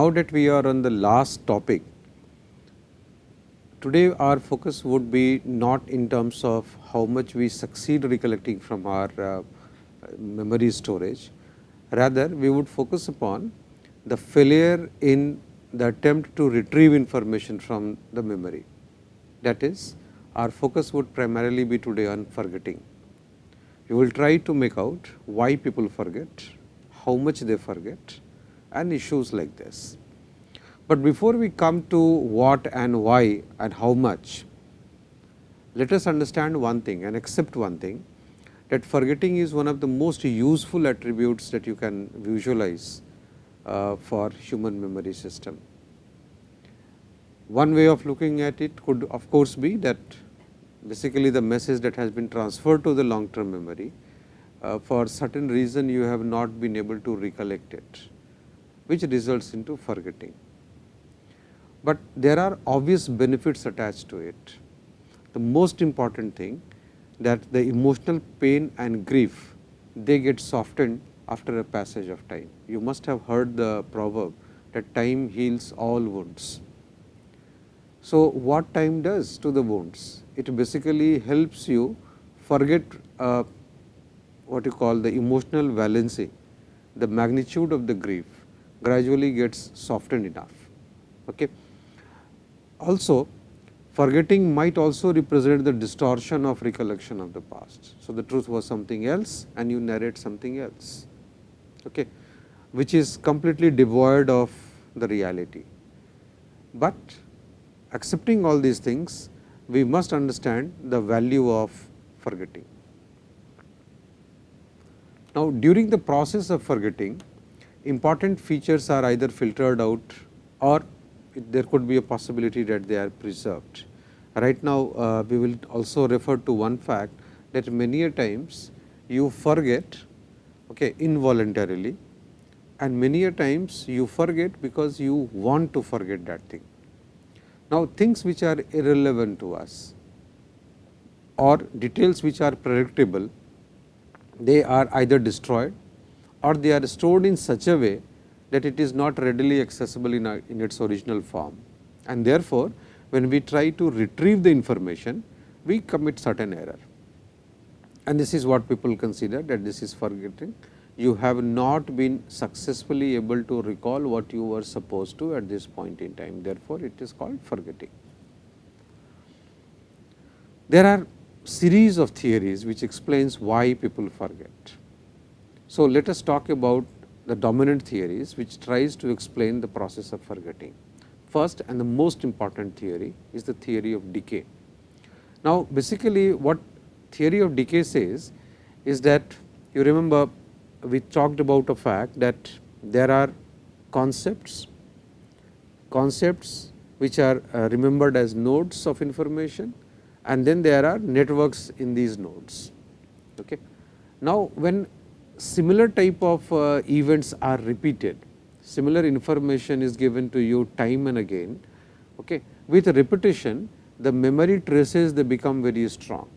now that we are on the last topic, today our focus would be not in terms of how much we succeed recollecting from our memory storage, rather we would focus upon the failure in the attempt to retrieve information from the memory. That is, our focus would primarily be today on forgetting. We will try to make out why people forget, how much they forget, and issues like this. But before we come to what and why and how much, let us understand one thing and accept one thing, that forgetting is one of the most useful attributes that you can visualize for human memory system. One way of looking at it could of course be that basically the message that has been transferred to the long term memory, for certain reason you have not been able to recollect it, which results into forgetting. But there are obvious benefits attached to it. The most important thing, that the emotional pain and grief, they get softened after a passage of time. You must have heard the proverb that time heals all wounds. So, what time does to the wounds? It basically helps you forget what you call the emotional valency, the magnitude of the grief gradually gets softened enough. Okay. Also, forgetting might also represent the distortion of recollection of the past. So, the truth was something else and you narrate something else, okay, which is completely devoid of the reality. But accepting all these things, we must understand the value of forgetting. Now, during the process of forgetting, important features are either filtered out or there could be a possibility that they are preserved. Right now, we will also refer to one fact, that many a times you forget, okay, involuntarily, and many a times you forget because you want to forget that thing. Now, things which are irrelevant to us or details which are predictable, they are either destroyed or they are stored in such a way that it is not readily accessible in its original form. And therefore, when we try to retrieve the information, we commit certain error. And this is what people consider, that this is forgetting. You have not been successfully able to recall what you were supposed to at this point in time. Therefore, it is called forgetting. There are series of theories which explains why people forget. So, let us talk about the dominant theories which tries to explain the process of forgetting. First and the most important theory is the theory of decay. Now, basically what theory of decay says is that, you remember we talked about a fact that there are concepts which are remembered as nodes of information, and then there are networks in these nodes. Okay. Now, when similar type of events are repeated, similar information is given to you time and again, okay, with repetition the memory traces, they become very strong.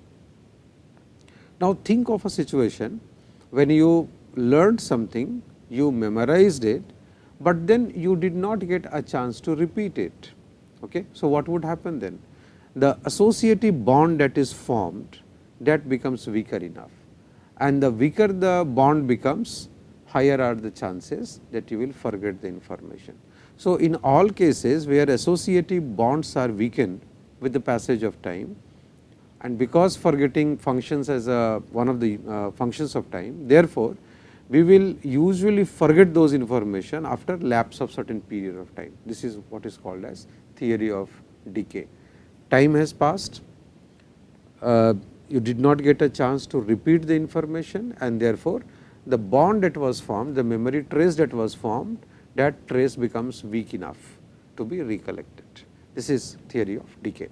Now, think of a situation when you learned something, you memorized it, but then you did not get a chance to repeat it. Okay. So, what would happen then? The associative bond that is formed, that becomes weaker enough, and the weaker the bond becomes, higher are the chances that you will forget the information. So, in all cases where associative bonds are weakened with the passage of time, and because forgetting functions as one of the functions of time, therefore, we will usually forget those information after lapse of certain period of time. This is what is called as theory of decay. Time has passed, you did not get a chance to repeat the information, and therefore, the bond that was formed, the memory trace that was formed, that trace becomes weak enough to be recollected. This is theory of decay.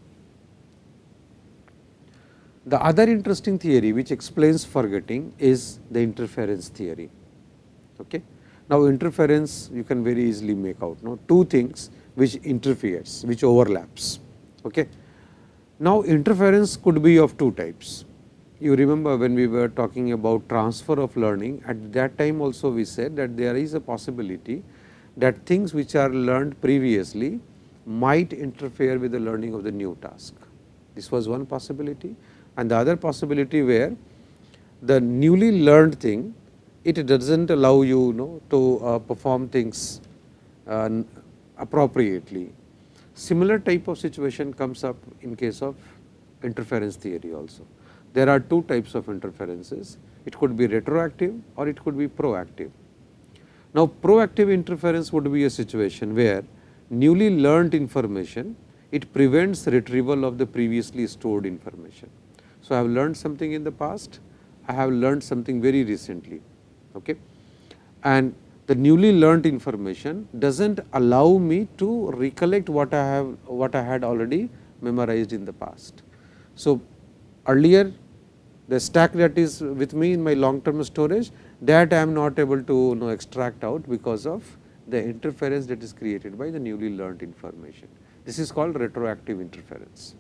The other interesting theory which explains forgetting is the interference theory. Okay. Now, interference you can very easily make out, no? Two things which interferes, which overlaps. Okay. Now, interference could be of two types. You remember when we were talking about transfer of learning, at that time also we said that there is a possibility that things which are learned previously might interfere with the learning of the new task. This was one possibility, and the other possibility where the newly learned thing, it does not allow you, to perform things appropriately. Similar type of situation comes up in case of interference theory also. There are two types of interferences. It could be retroactive or it could be proactive. Now, proactive interference would be a situation where newly learned information, it prevents retrieval of the previously stored information. So, I have learned something in the past, I have learned something very recently, okay? And the newly learned information does not allow me to recollect what I had already memorized in the past. So, earlier the stack that is with me in my long term storage, that I am not able to extract out because of the interference that is created by the newly learned information. This is called retroactive interference.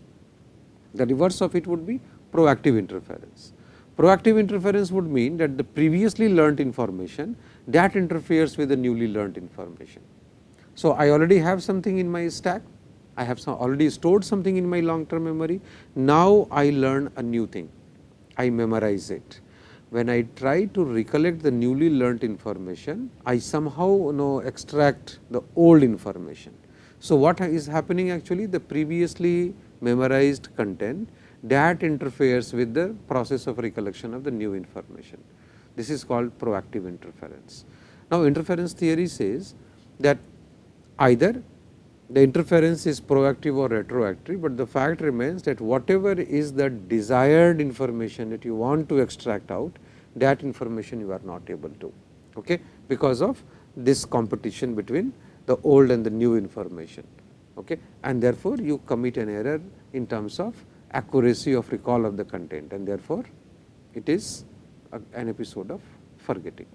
The reverse of it would be proactive interference. Proactive interference would mean that the previously learned information that interferes with the newly learned information. So, I already have something in my stack, I have already stored something in my long term memory, now I learn a new thing, I memorize it. When I try to recollect the newly learnt information, I somehow extract the old information. So, what is happening actually, the previously memorized content that interferes with the process of recollection of the new information. This is called proactive interference. Now, interference theory says that either the interference is proactive or retroactive, but the fact remains that whatever is the desired information that you want to extract out, that information you are not able to, okay, because of this competition between the old and the new information, okay, and therefore, you commit an error in terms of accuracy of recall of the content, and therefore, it is an episode of forgetting.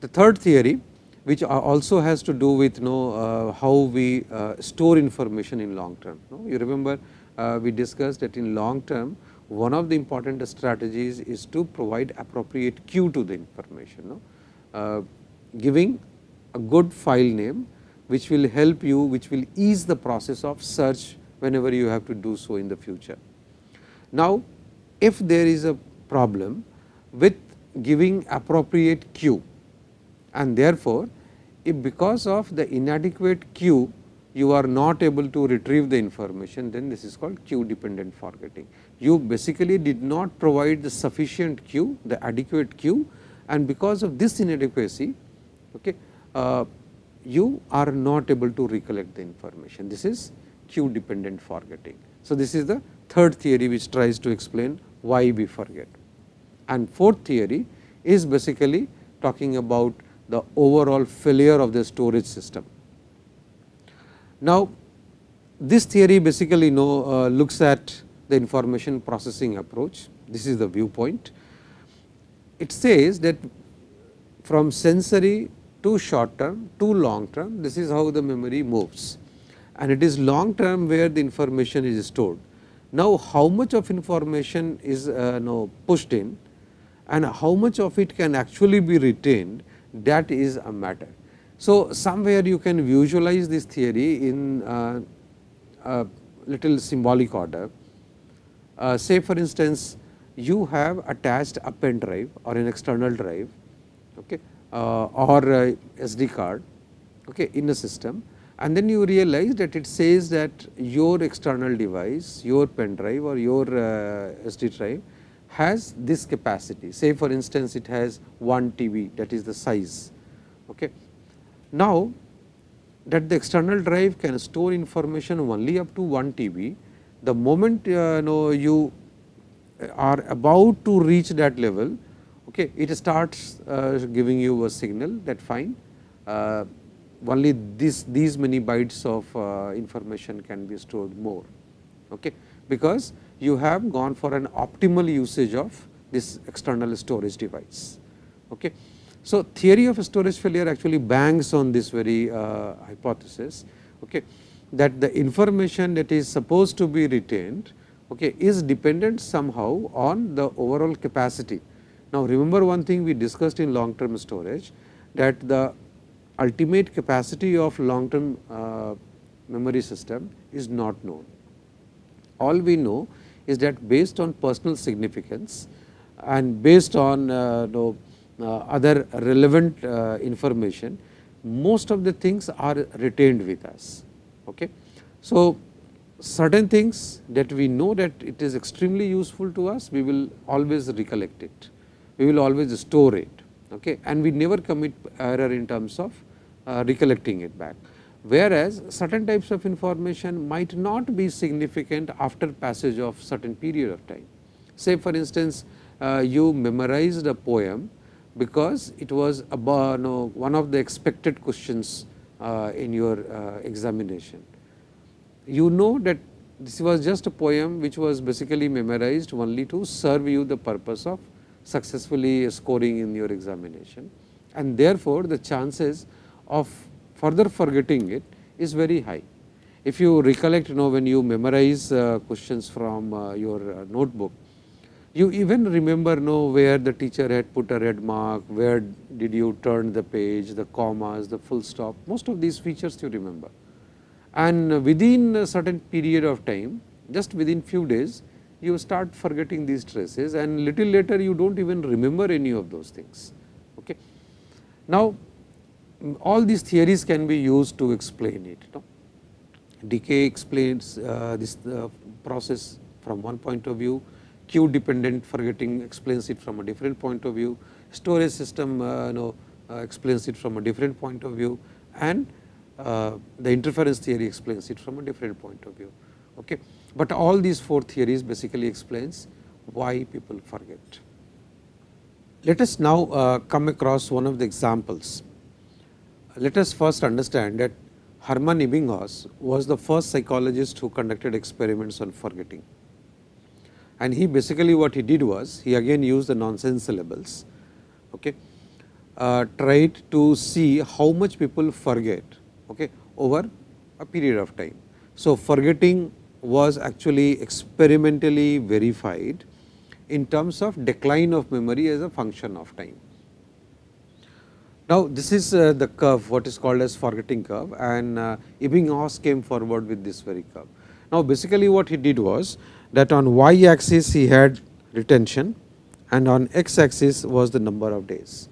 The third theory, which also has to do with how we store information in long term. You remember we discussed that in long term, one of the important strategies is to provide appropriate queue to the information, giving a good file name which will help you, which will ease the process of search whenever you have to do so in the future. Now, if there is a problem with giving appropriate queue, and therefore, if because of the inadequate queue you are not able to retrieve the information, then this is called queue dependent forgetting. You basically did not provide the sufficient queue, the adequate queue, and because of this inadequacy, okay, you are not able to recollect the information. This is queue dependent forgetting. So, this is the third theory which tries to explain why we forget. And fourth theory is basically talking about the overall failure of the storage system. Now, this theory basically looks at the information processing approach. This is the viewpoint. It says that from sensory to short term to long term, this is how the memory moves, and it is long term where the information is stored. Now, how much of information is pushed in and how much of it can actually be retained, that is a matter. So, somewhere you can visualize this theory in a little symbolic order. Say for instance, you have attached a pen drive or an external drive, okay, or a SD card, okay, in a system, and then you realize that it says that your external device, your pen drive or your SD drive has this capacity. Say for instance, it has 1 TB, that is the size. Okay. Now, that the external drive can store information only up to 1 TB, the moment you are about to reach that level, okay, it starts giving you a signal that fine, only these many bytes of information can be stored more, okay, because you have gone for an optimal usage of this external storage device. Okay. So, theory of storage failure actually bangs on this very hypothesis, okay, that the information that is supposed to be retained, okay, is dependent somehow on the overall capacity Now, remember one thing we discussed in long term storage, that the ultimate capacity of long term memory system is not known. All we know is that based on personal significance and based on other relevant information, most of the things are retained with us. Okay. So, certain things that we know that it is extremely useful to us, we will always recollect it, we will always store it, okay, and we never commit error in terms of recollecting it back. Whereas, certain types of information might not be significant after passage of certain period of time. Say for instance, you memorized a poem because it was about, one of the expected questions in your examination. You know that this was just a poem which was basically memorized only to serve you the purpose of successfully scoring in your examination, and therefore, the chances of further forgetting it is very high. If you recollect, when you memorize questions from your notebook, you even remember where the teacher had put a red mark, where did you turn the page, the commas, the full stop, most of these features you remember. And within a certain period of time, just within few days, you start forgetting these traces, and little later you do not even remember any of those things. Okay. Now, all these theories can be used to explain it. Decay explains this process from one point of view, queue dependent forgetting explains it from a different point of view, storage system explains it from a different point of view, and the interference theory explains it from a different point of view. Okay. But all these four theories basically explains why people forget. Let us now come across one of the examples. Let us first understand that Hermann Ebbinghaus was the first psychologist who conducted experiments on forgetting. And he basically what he did was, he again used the nonsense syllables, okay, tried to see how much people forget, okay, over a period of time. So, forgetting was actually experimentally verified in terms of decline of memory as a function of time. Now, this is the curve, what is called as forgetting curve, and Ebbinghaus came forward with this very curve. Now, basically what he did was that on y axis he had retention and on x axis was the number of days.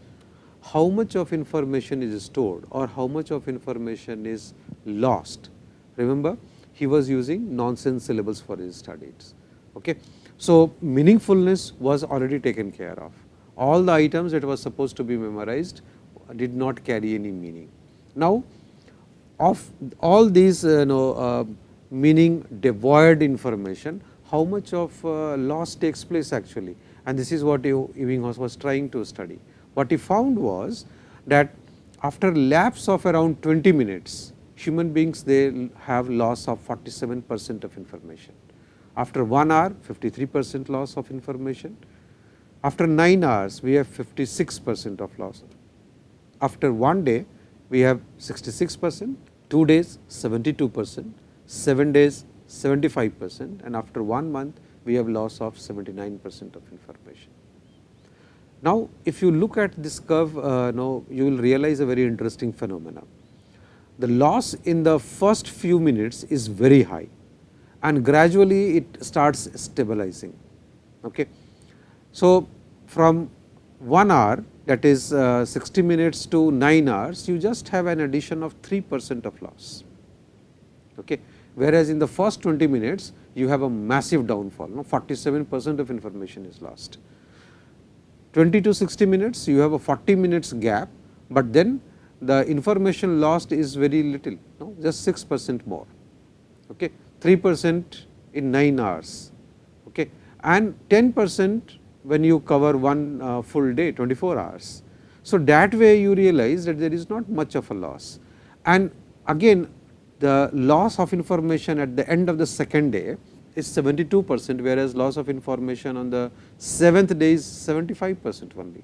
How much of information is stored or how much of information is lost? Remember, he was using nonsense syllables for his studies. Okay. So, meaningfulness was already taken care of. All the items that was supposed to be memorized did not carry any meaning. Now, of all these meaning devoid information, how much of loss takes place actually, and this is what Ebbinghaus was trying to study. What he found was that after lapse of around 20 minutes, human beings they have loss of 47% of information. After 1 hour, 53% loss of information. After 9 hours, we have 56% of loss. After 1 day, we have 66%, 2 days 72%, 7 days 75%, and after 1 month, we have loss of 79% of information. Now, if you look at this curve, you will realize a very interesting phenomena. The loss in the first few minutes is very high, and gradually it starts stabilizing. Okay. So, from 1 hour, that is 60 minutes to 9 hours, you just have an addition of 3% of loss. Okay. Whereas, in the first 20 minutes, you have a massive downfall, 47% of information is lost. 20 to 60 minutes, you have a 40 minutes gap, but then the information lost is very little, just 6% more, okay, 3% in 9 hours, okay, and 10% when you cover one full day, 24 hours. So, that way you realize that there is not much of a loss, and again the loss of information at the end of the second day is 72%, whereas loss of information on the 7th day is 75% only.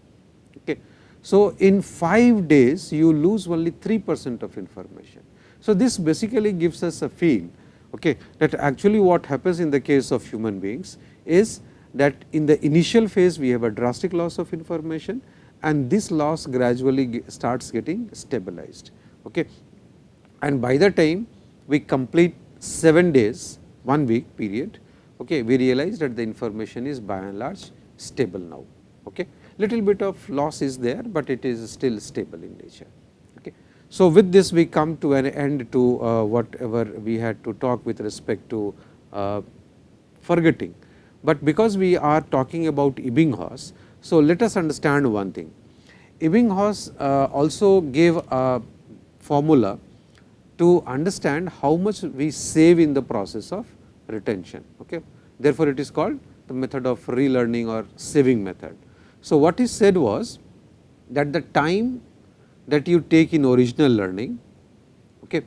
Okay. So, in 5 days you lose only 3% of information. So, this basically gives us a feel, okay, that actually what happens in the case of human beings is that in the initial phase we have a drastic loss of information, and this loss gradually starts getting stabilized. Okay. And by the time we complete 7 days, 1 week period, okay, we realize that the information is by and large stable now. Okay. Little bit of loss is there, but it is still stable in nature. Okay. So, with this we come to an end to whatever we had to talk with respect to forgetting. But because we are talking about Ebbinghaus, so let us understand one thing. Ebbinghaus also gave a formula to understand how much we save in the process of retention. Okay. Therefore, it is called the method of relearning or saving method. So, what he said was that the time that you take in original learning, okay,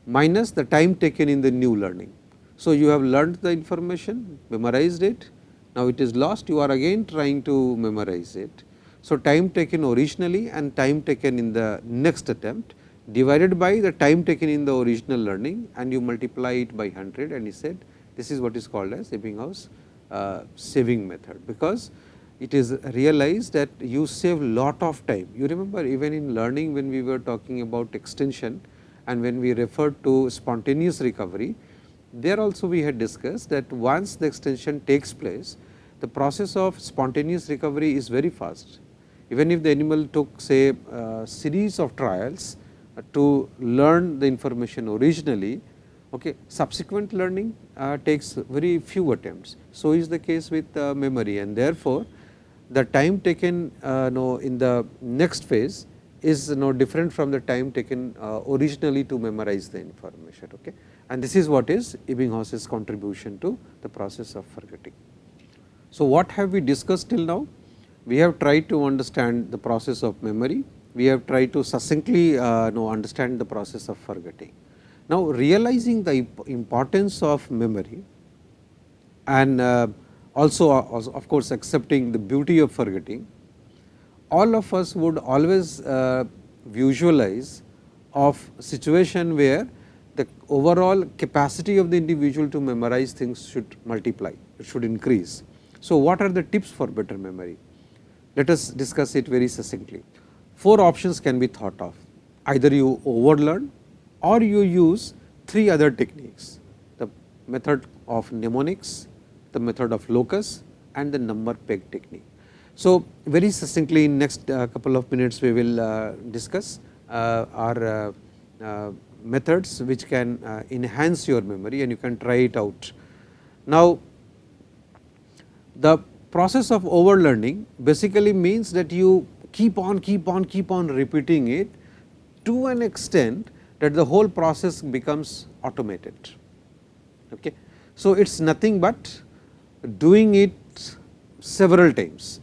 minus the time taken in the new learning. So, you have learned the information, memorized it, now it is lost, you are again trying to memorize it. So, time taken originally and time taken in the next attempt divided by the time taken in the original learning, and you multiply it by 100, and he said this is what is called as Ebbinghaus saving method, because it is realized that you save lot of time. You remember even in learning when we were talking about extension and when we referred to spontaneous recovery, there also we had discussed that once the extension takes place, the process of spontaneous recovery is very fast. Even if the animal took say a series of trials to learn the information originally, okay, subsequent learning takes very few attempts. So, is the case with memory, and therefore, the time taken in the next phase is different from the time taken originally to memorize the information. Okay. And this is what is Ebbinghaus's contribution to the process of forgetting. So, what have we discussed till now? We have tried to understand the process of memory, we have tried to succinctly understand the process of forgetting. Now, realizing the importance of memory and also of course, accepting the beauty of forgetting, all of us would always visualize of situation where the overall capacity of the individual to memorize things should multiply, it should increase. So, what are the tips for better memory? Let us discuss it very succinctly. 4 options can be thought of. Either you overlearn or you use 3 other techniques, the method of mnemonics, the method of locus and the number peg technique. So, very succinctly in next couple of minutes we will discuss our methods which can enhance your memory, and you can try it out. Now, the process of overlearning basically means that you keep on repeating it to an extent that the whole process becomes automated. Okay. So, it is nothing but doing it several times.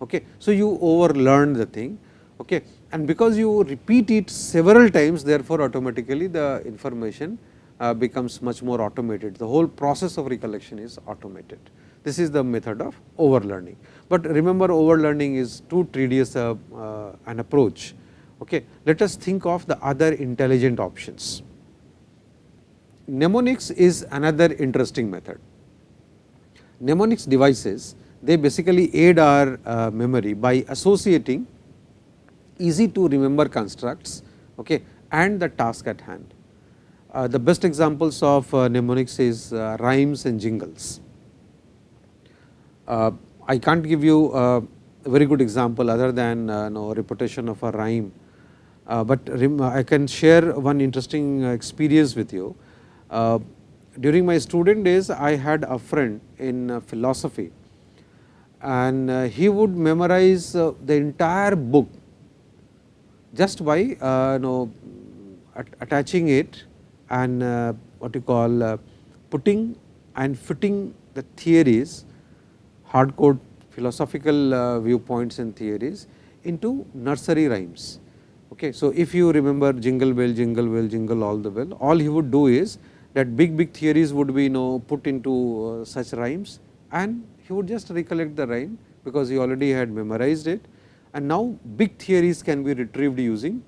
Okay. So, you overlearn the thing, okay. And because you repeat it several times, therefore, automatically the information becomes much more automated, the whole process of recollection is automated. This is the method of overlearning. But remember, overlearning is too tedious an approach. Okay. Let us think of the other intelligent options. Mnemonics is another interesting method. Mnemonics devices, they basically aid our memory by associating easy to remember constructs, okay, and the task at hand. The best examples of mnemonics is rhymes and jingles. I can't give you a very good example other than repetition of a rhyme, but I can share one interesting experience with you. During my student days, I had a friend in philosophy, and he would memorize the entire book just by attaching it and what you call putting and fitting the theories, hardcore philosophical viewpoints and theories into nursery rhymes. Okay. So, if you remember jingle bell, jingle all the way, all he would do is that big theories would be put into such rhymes, and he would just recollect the rhyme because he already had memorized it, and now big theories can be retrieved using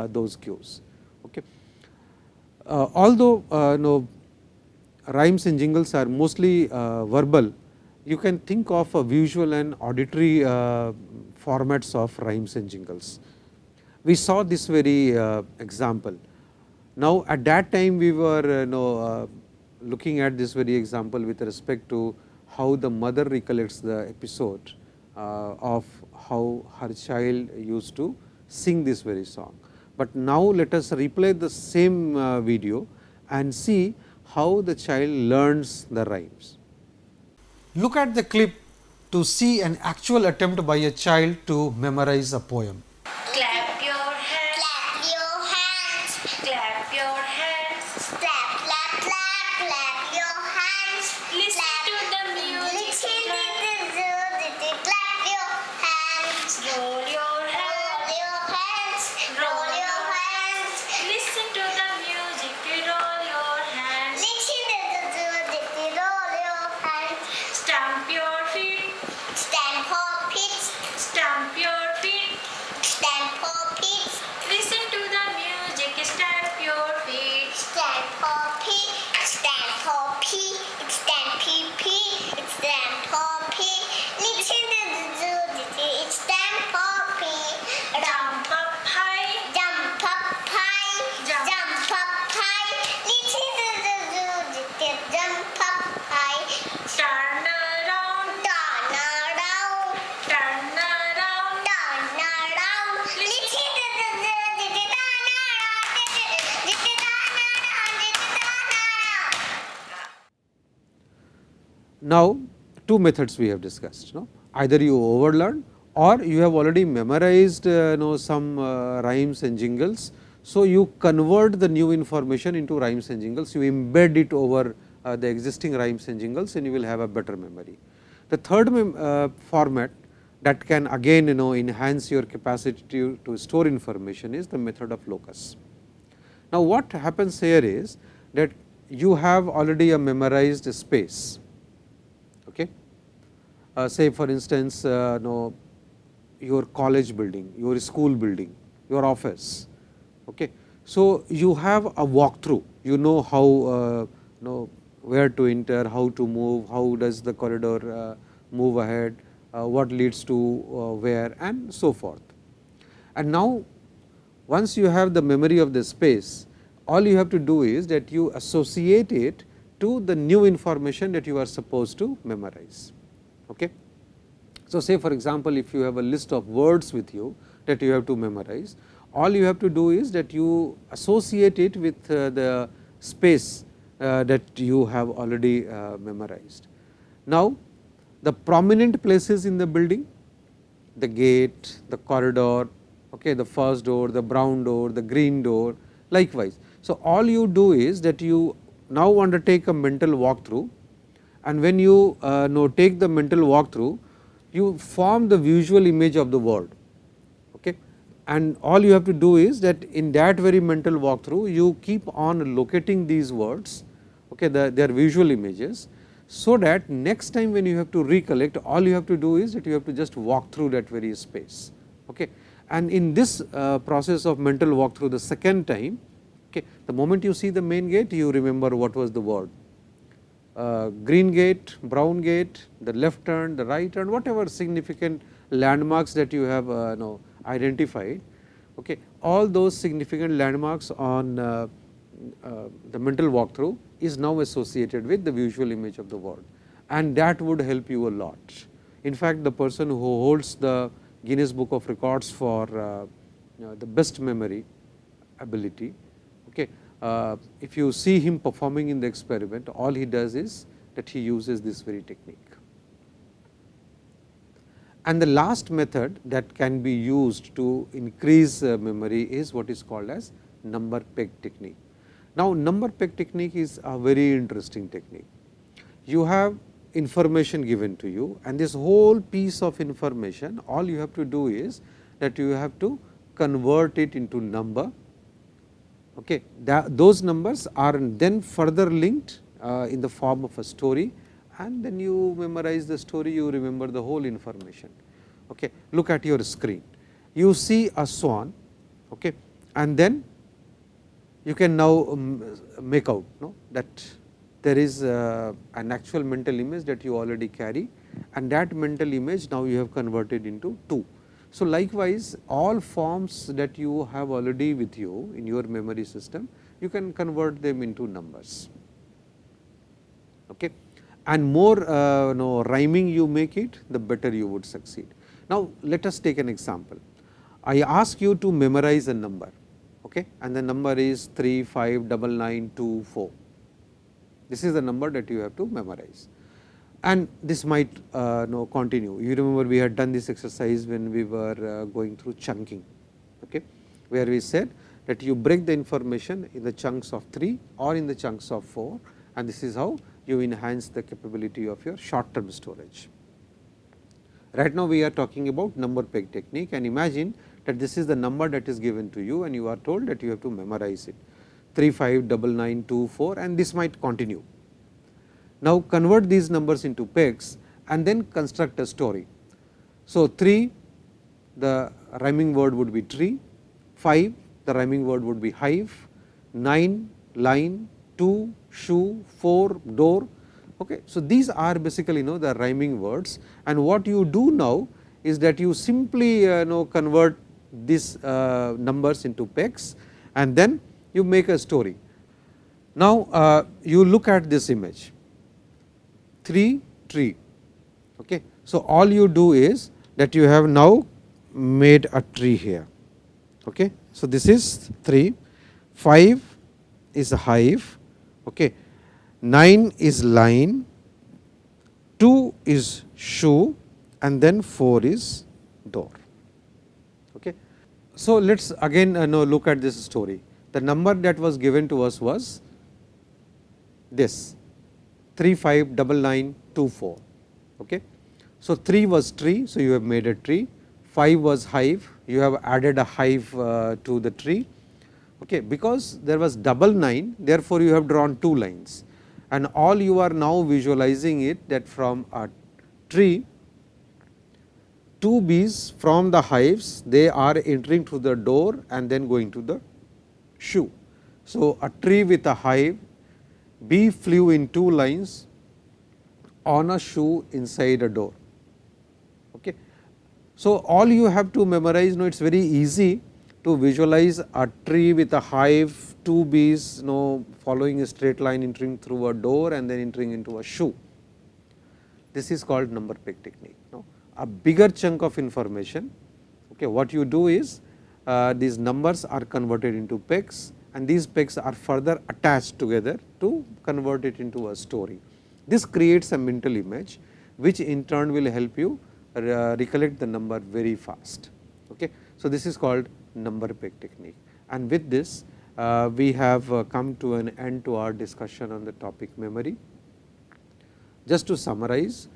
those cues. Okay. Although rhymes and jingles are mostly verbal, you can think of a visual and auditory formats of rhymes and jingles. We saw this very example. Now, at that time we were looking at this very example with respect to how the mother recollects the episode of how her child used to sing this very song. But now let us replay the same video and see how the child learns the rhymes. Look at the clip to see an actual attempt by a child to memorize a poem. Clap your hands. Clap your hands. Clap your hands. Clap, clap, clap, clap your hands. Listen Clap. to the music. Listen to the clap your hands. Roll your hands. Roll your hands. Roll your hands. Listen to the music. Roll your hands. Listen to the roll your hands. Stamp your feet. Stamp your feet. Stamp your feet. Stamp your feet. Listen to the music. Stamp your feet. Stamp your feet. Stamp your feet. Stamp your feet. Stamp your feet. Listen to the music. Stamp your feet. Jump up high. Jump up high. Jump. Jump up high. Listen to the music. Jump up high. Turn around. Turn around. Turn around. Turn around. Listen to the music. Now, two methods we have discussed. No? Either you overlearn or you have already memorized some rhymes and jingles. So, you convert the new information into rhymes and jingles, you embed it over the existing rhymes and jingles, and you will have a better memory. The third format that can again enhance your capacity to store information is the method of locus. Now, what happens here is that you have already a memorized space. Okay. Say for instance, your college building, your school building, your office. Okay. So, you have a walkthrough, you know how where to enter, how to move, how does the corridor move ahead, what leads to where, and so forth. And now, once you have the memory of the space, all you have to do is that you associate it to the new information that you are supposed to memorize. Okay. So, say for example, if you have a list of words with you that you have to memorize, all you have to do is that you associate it with the space that you have already memorized. Now, the prominent places in the building, the gate, the corridor, okay, the first door, the brown door, the green door, likewise. So, all you do is that you now undertake a mental walkthrough, and when you take the mental walkthrough, you form the visual image of the word. Okay. And all you have to do is that in that very mental walkthrough, you keep on locating these words, okay, their visual images, so that next time when you have to recollect, all you have to do is that you have to just walk through that very space. Okay. And in this process of mental walkthrough the second time, okay, the moment you see the main gate, you remember what was the word. Green gate, brown gate, the left turn, the right turn, whatever significant landmarks that you have identified, okay, all those significant landmarks on the mental walkthrough is now associated with the visual image of the word, and that would help you a lot. In fact, the person who holds the Guinness Book of Records for the best memory ability, okay, if you see him performing in the experiment, all he does is that he uses this very technique. And the last method that can be used to increase memory is what is called as number peg technique. Now, number peg technique is a very interesting technique. You have information given to you, and this whole piece of information, all you have to do is that you have to convert it into number. Okay. Those numbers are then further linked in the form of a story, and then you memorize the story, you remember the whole information. Okay. Look at your screen, you see a swan, okay, and then you can now make out that there is an actual mental image that you already carry, and that mental image now you have converted into 2. So, likewise all forms that you have already with you in your memory system, you can convert them into numbers. Okay. And more rhyming you make it, the better you would succeed. Now, let us take an example. I ask you to memorize a number, okay, and the number is 359924. This is the number that you have to memorize, and this might continue. You remember we had done this exercise when we were going through chunking, okay, where we said that you break the information in the chunks of 3 or in the chunks of 4, and this is how you enhance the capability of your short term storage. Right now we are talking about number peg technique, and imagine that this is the number that is given to you and you are told that you have to memorize it 359924, and this might continue. Now, convert these numbers into pegs and then construct a story. So, 3, the rhyming word would be tree, 5 the rhyming word would be hive, 9 line, 2 shoe, 4 door. Okay. So, these are basically the rhyming words, and what you do now is that you simply convert these numbers into pegs and then you make a story. Now, you look at this image 3 tree. Okay. So, all you do is that you have now made a tree here. Okay. So, this is 3, 5 is a hive, okay. 9 is line, 2 is shoe, and then 4 is door. Okay. So, let us again look at this story. The number that was given to us was this 359924. Okay. So, 3 was tree, so you have made a tree, 5 was hive, you have added a hive to the tree, okay. Because there was double 9, therefore, you have drawn 2 lines, and all you are now visualizing it that from a tree 2 bees from the hives, they are entering through the door and then going to the shoe. So, a tree with a hive, bee flew in 2 lines on a shoe inside a door. Okay. So, all you have to memorize, it is very easy to visualize a tree with a hive, 2 bees following a straight line entering through a door and then entering into a shoe. This is called number peg technique. A bigger chunk of information, okay, what you do is these numbers are converted into pegs, and these pegs are further attached together to convert it into a story. This creates a mental image which in turn will help you recollect the number very fast. Okay. So, this is called number peg technique, and with this we have come to an end to our discussion on the topic memory. Just to summarize,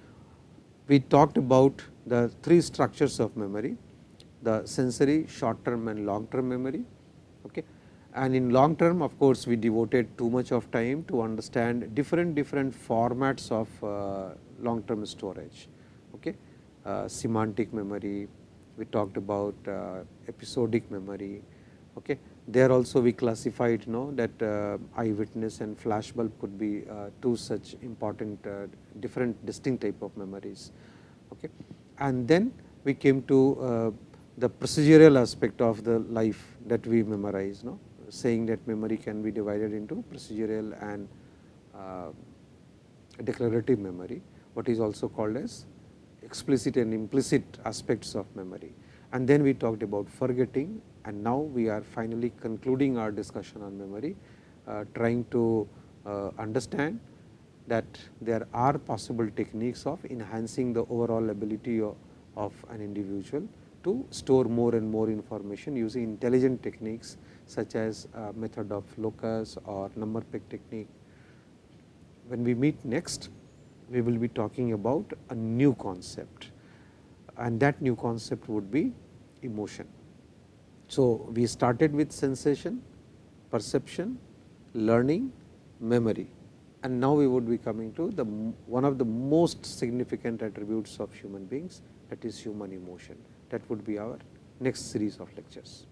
we talked about the 3 structures of memory, the sensory, short term and long term memory. Okay. And in long term, of course, we devoted too much of time to understand different formats of long term storage. Okay. Semantic memory, we talked about episodic memory. Okay. There also we classified that eyewitness and flashbulb could be 2 such important different distinct type of memories. Okay. And then we came to the procedural aspect of the life that we memorize, saying that memory can be divided into procedural and declarative memory, what is also called as explicit and implicit aspects of memory. And then we talked about forgetting, and now we are finally concluding our discussion on memory, trying to understand that there are possible techniques of enhancing the overall ability of an individual to store more and more information using intelligent techniques such as method of locus or number peg technique. When we meet next, we will be talking about a new concept, and that new concept would be emotion. So, we started with sensation, perception, learning, memory, and now we would be coming to the one of the most significant attributes of human beings, that is human emotion. That would be our next series of lectures.